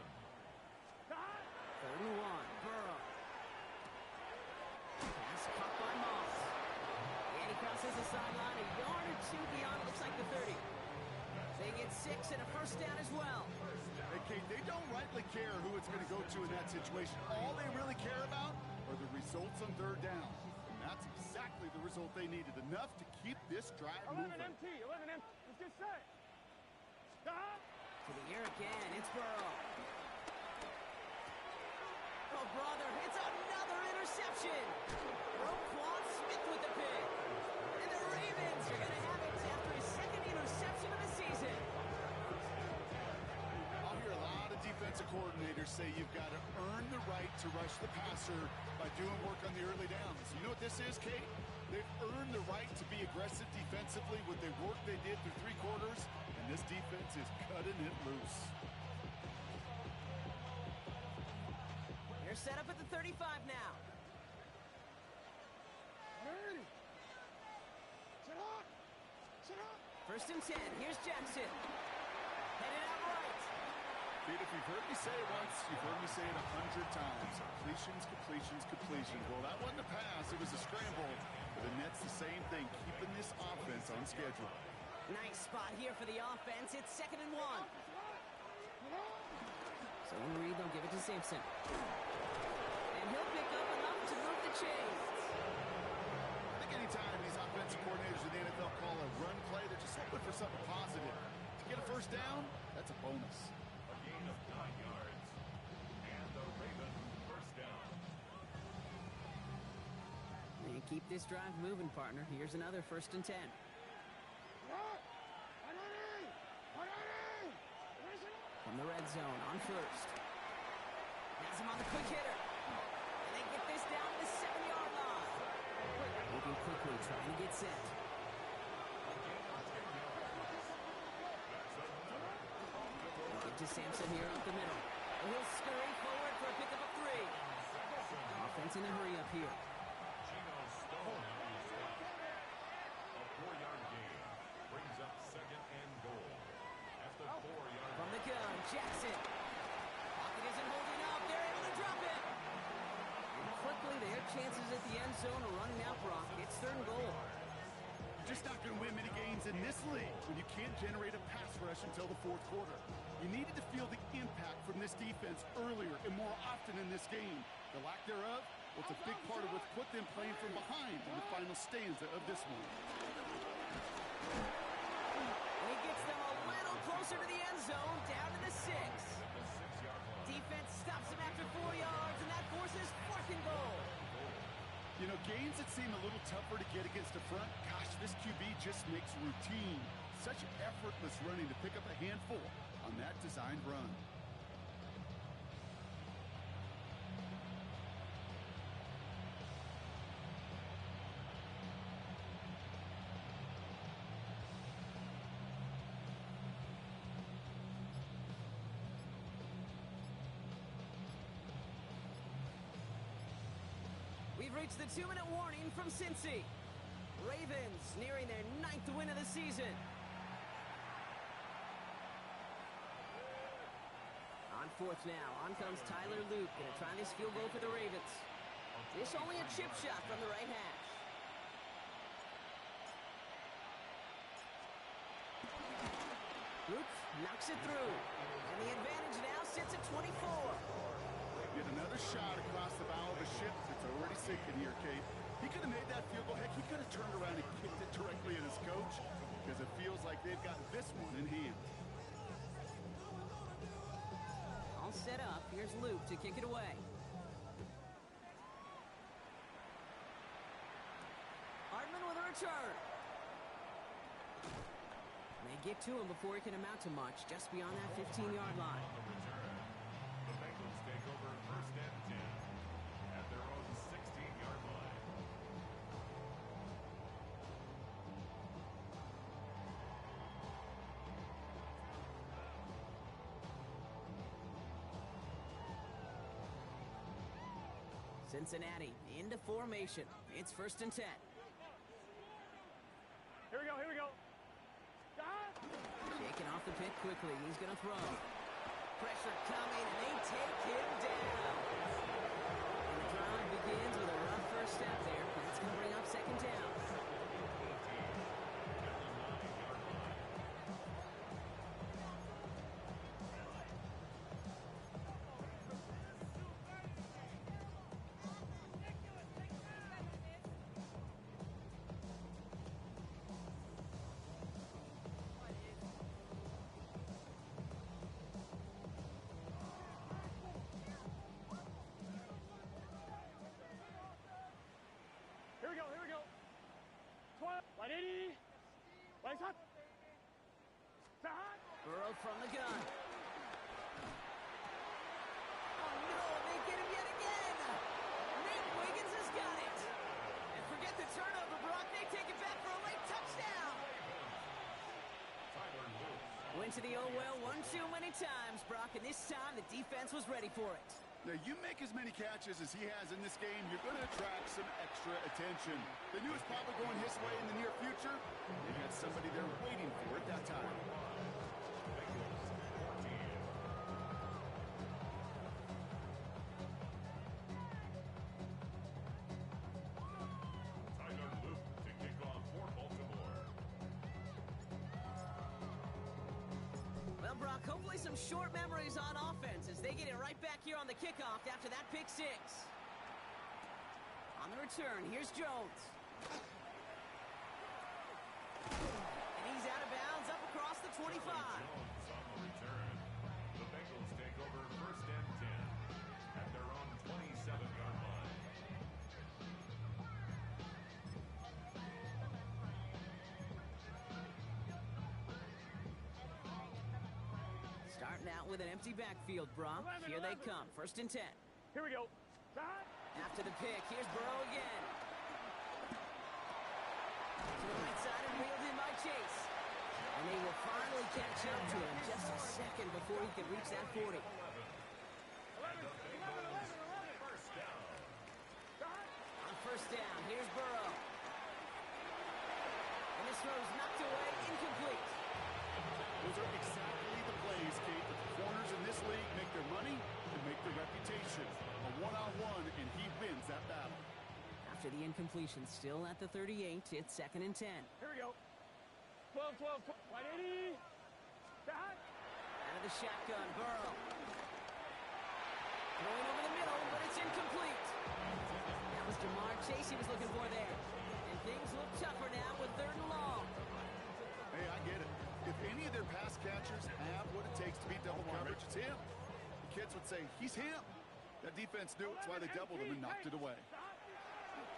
3rd and 1. Burrow. Pass caught by Moss. And he crosses the sideline a yard or two beyond, it looks like the 30. They get 6 and a first down as well. Hey, Kate, they don't rightly care who it's going to go to in that situation. All they really care about are the results on 3rd down. And that's exactly the result they needed, enough to keep this drive 11 moving. MT, 11 MT. Let's get set. Stop. To the air again, it's Burrow. Oh, brother, it's another interception. Roquan Smith with the pick. And the Ravens are going to have it after his 2nd interception of the season. I'll hear a lot of defensive coordinators say you've got to earn the right to rush the passer by doing work on the early downs. You know what this is, Kate? They've earned the right to be aggressive defensively with the work they did through 3 quarters, and this defense is cutting it loose. They're set up at the 35 now. Ready. Sit up. Sit up. 1st and 10. Here's Jackson. Headed out right. Pete, if you've heard me say it once, you've heard me say it 100 times. Completions, completions, completions. Well, that wasn't a pass. It was a scramble. But the Nets the same thing, keeping this offense on schedule. Nice spot here for the offense. It's 2nd and 1. So in Reed, they'll give it to Simpson. And he'll pick up enough to move the chains. I think anytime these offensive coordinators in the NFL call a run play, they're just looking for something positive. To get a first down, that's a bonus. A gain of 9 yards. And the Ravens first down. And keep this drive moving, partner. Here's another 1st and 10. From the red zone on 1st. Has him on the quick hitter. And they get this down to the 7-yard line. Moving quickly, trying to get set. Give to Sampson here up the middle. He'll scurry forward for a pickup of 3. Offense in a hurry up here. Geno Stone on the stop. A 4-yard gain brings up 2nd and goal. At the 4-yard From the gun, Jackson. Pocket isn't holding up. They're able to drop it. And quickly, their chances at the end zone are running out, Brock. It's 3rd and goal. You're just not going to win many games in this league when you can't generate a pass rush until the 4th quarter. You needed to feel the impact from this defense earlier and more often in this game. The lack thereof was a big part of what's put them playing from behind in the final stanza of this one. And he gets them a little closer to the end zone, down to the 6. the 6-yard line. Defense stops him after 4 yards, and that forces 4th and goal. You know, games that seem a little tougher to get against the front, gosh, this QB just makes routine. Such effortless running to pick up a handful on that designed run. We've reached the 2-minute warning from Cincy. Ravens nearing their 9th win of the season. On 4th now, on comes Tyler Luke. Gonna try this field goal for the Ravens. This only a chip shot from the right hash. Luke knocks it through. And the advantage now sits at 24. Get another shot across the bow of a ship that's already sinking here, Kate. He could have made that field goal. Heck, he could have turned around and kicked it directly at his coach because it feels like they've got this one in hand. All set up. Here's Luke to kick it away. Hardman with a return. They get to him before he can amount to much, just beyond that 15-yard line. On the return, the Bengals take over 1st and 10 at their own 16-yard line. Cincinnati into formation. It's 1st and 10. Here we go, here we go. Shaking off the pick quickly. He's going to throw. Pressure coming, and they take him down. And the drive begins with a rough first step there. That's going to bring up 2nd down. Here we go. 180. Legs up. Burrow from the gun. Oh, no, they get him yet again. Nate Wiggins has got it. And forget the turnover, Brock. They take it back for a late touchdown. Went to the old well one too many times, Brock, and this time the defense was ready for it. Now, you make as many catches as he has in this game, you're going to attract some extra attention. They knew it was probably going his way in the near future. They had somebody there waiting for it that time. Tyler Luke to kick off for Baltimore. Well, Brock, hopefully some short memories on offense as they get it right back here on the kickoff after that pick 6. On the return, here's Jones. And he's out of bounds up across the 25. Jones on the return. The Bengals take over 1st and 10 at their own 27-yard line. Starting out with an empty backfield, Brock. Here they come. 1st and 10. Here we go. After the pick, here's Burrow again. To the right side and wheeled in by Chase. And they will finally catch up to him just a second before he can reach that 40. On 1st down, here's Burrow. And this throw's knocked away, incomplete. Those are exactly the plays, Kate, that the corners in this league make their money and make their reputation. A one-on-one, and he wins that battle. After the incompletion, still at the 38, it's 2nd and 10. Here we go. 12, 180. Out of the shotgun, Burrow. Throwing over the middle, but it's incomplete. That was Jamar Chase he was looking for there. And things look tougher now with 3rd and long. Hey, I get it. If any of their pass catchers have what it takes to beat double coverage, it's him. The kids would say, he's him. That defense knew it's why they doubled him and knocked it away.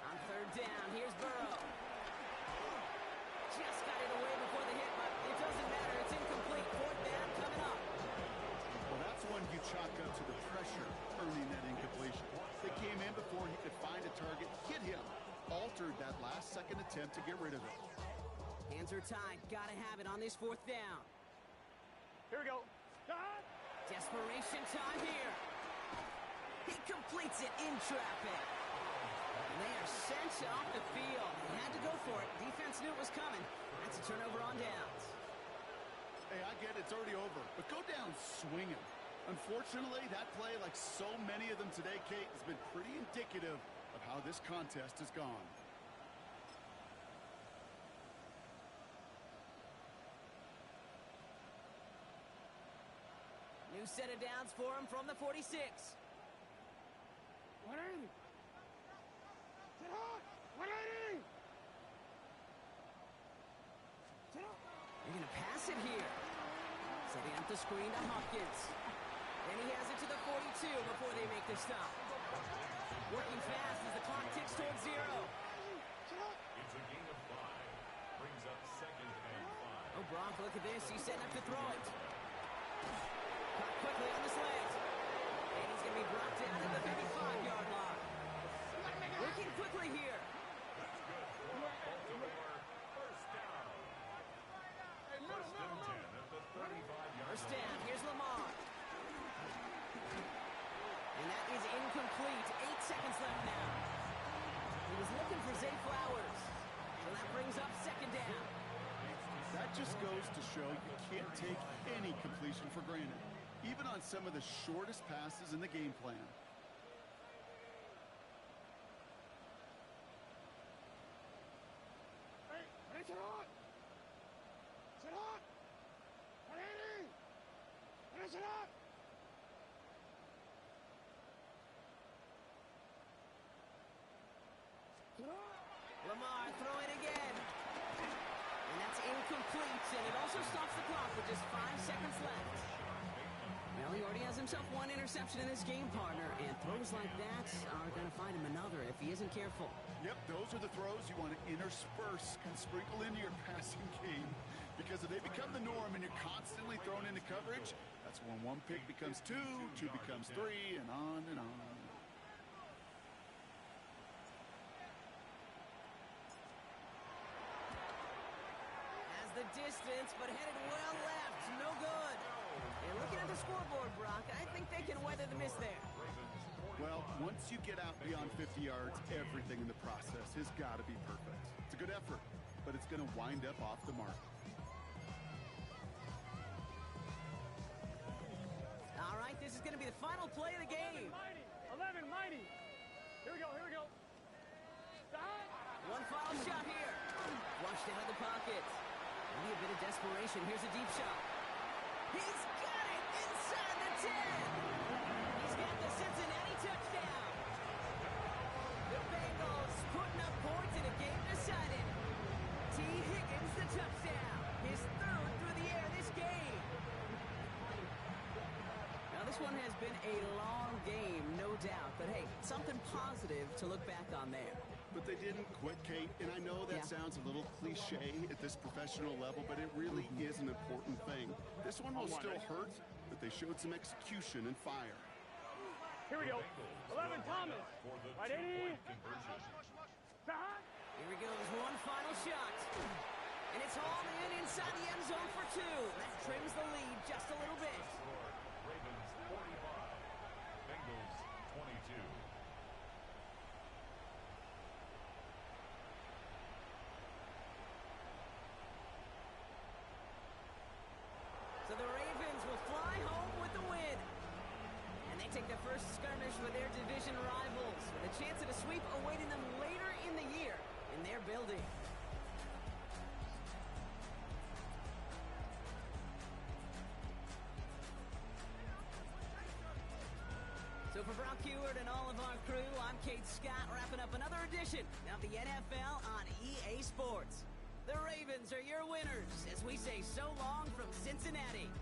On 3rd down, here's Burrow. Just got it away before the hit, but it doesn't matter. It's incomplete. 4th down coming up. Well, that's when you chalk up to the pressure earning that incompletion. They came in before he could find a target, hit him, altered that last-second attempt to get rid of it. Hands are tied. Gotta have it on this 4th down. Here we go. Desperation time here. He completes it in traffic. And they are sent off the field. They had to go for it. Defense knew it was coming. That's a turnover on downs. Hey, I get it. It's already over. But go down swinging. Unfortunately, that play, like so many of them today, Kate, has been pretty indicative of how this contest has gone. New set of downs for him from the 46. 180. Get hot. 180. They're going to pass it here. Setting up the screen to Hopkins. Then he has it to the 42 before they make the stop. Working fast as the clock ticks towards 0. It's a gain of 5. Brings up 2nd and 5. Oh, Brock, look at this. He's setting up to throw it. Caught quickly on the slant. And he's going to be brought down at the 35-yard line. Working quickly here. That's good for Baltimore. 1st down. 1st and 10 at the 35-yard line. First down. Here's Lamar. And that is incomplete. 8 seconds left now. He was looking for Zay Flowers. So that brings up second down. That just goes to show you can't take any completion for granted, even on some of the shortest passes in the game plan. Hey, sit on! Sit on! 180! Finish it up! Lamar throwing again. And that's incomplete, and it also stops the clock with just 5 seconds left. Well, he already has himself one interception in this game, partner, and throws like that are going to find him another if he isn't careful. Yep, those are the throws you want to intersperse and sprinkle into your passing game, because if they become the norm and you're constantly thrown into coverage, that's when one pick becomes two, two becomes three, and on and on. The distance, but headed well left. No good. And looking at the scoreboard, Brock, I think they can weather the miss there. Well, once you get out beyond 50 yards, everything in the process has got to be perfect. It's a good effort, but it's going to wind up off the mark. All right, this is going to be the final play of the game. 11 mighty. Here we go, here we go. Stop. One final shot here. Flushed out of the pocket. Maybe a bit of desperation. Here's a deep shot. He's got it inside the 10. He's got the Cincinnati touchdown. The Bengals putting up points in a game decided. T. Higgins the touchdown. His third through the air this game. Now this one has been a long game, no doubt. But hey, something positive to look back on there. But they didn't quit, Kate, and I know that sounds a little cliche at this professional level, but it really is an important thing. This one will still hurt, but they showed some execution and fire. Here we go. 11 Thomas. Right, 80. Here we go. There's one final shot. And it's hauled in inside the end zone for two. That trims the lead just a little bit. Ravens 45, Bengals 22. So the Ravens will fly home with the win. And they take their first skirmish with their division rivals, with a chance at a sweep awaiting them later in the year in their building. So for Brock Heward and all of our crew, I'm Kate Scott, wrapping up another edition of the NFL on EA Sports. The Ravens are your winners as we say so long from Cincinnati.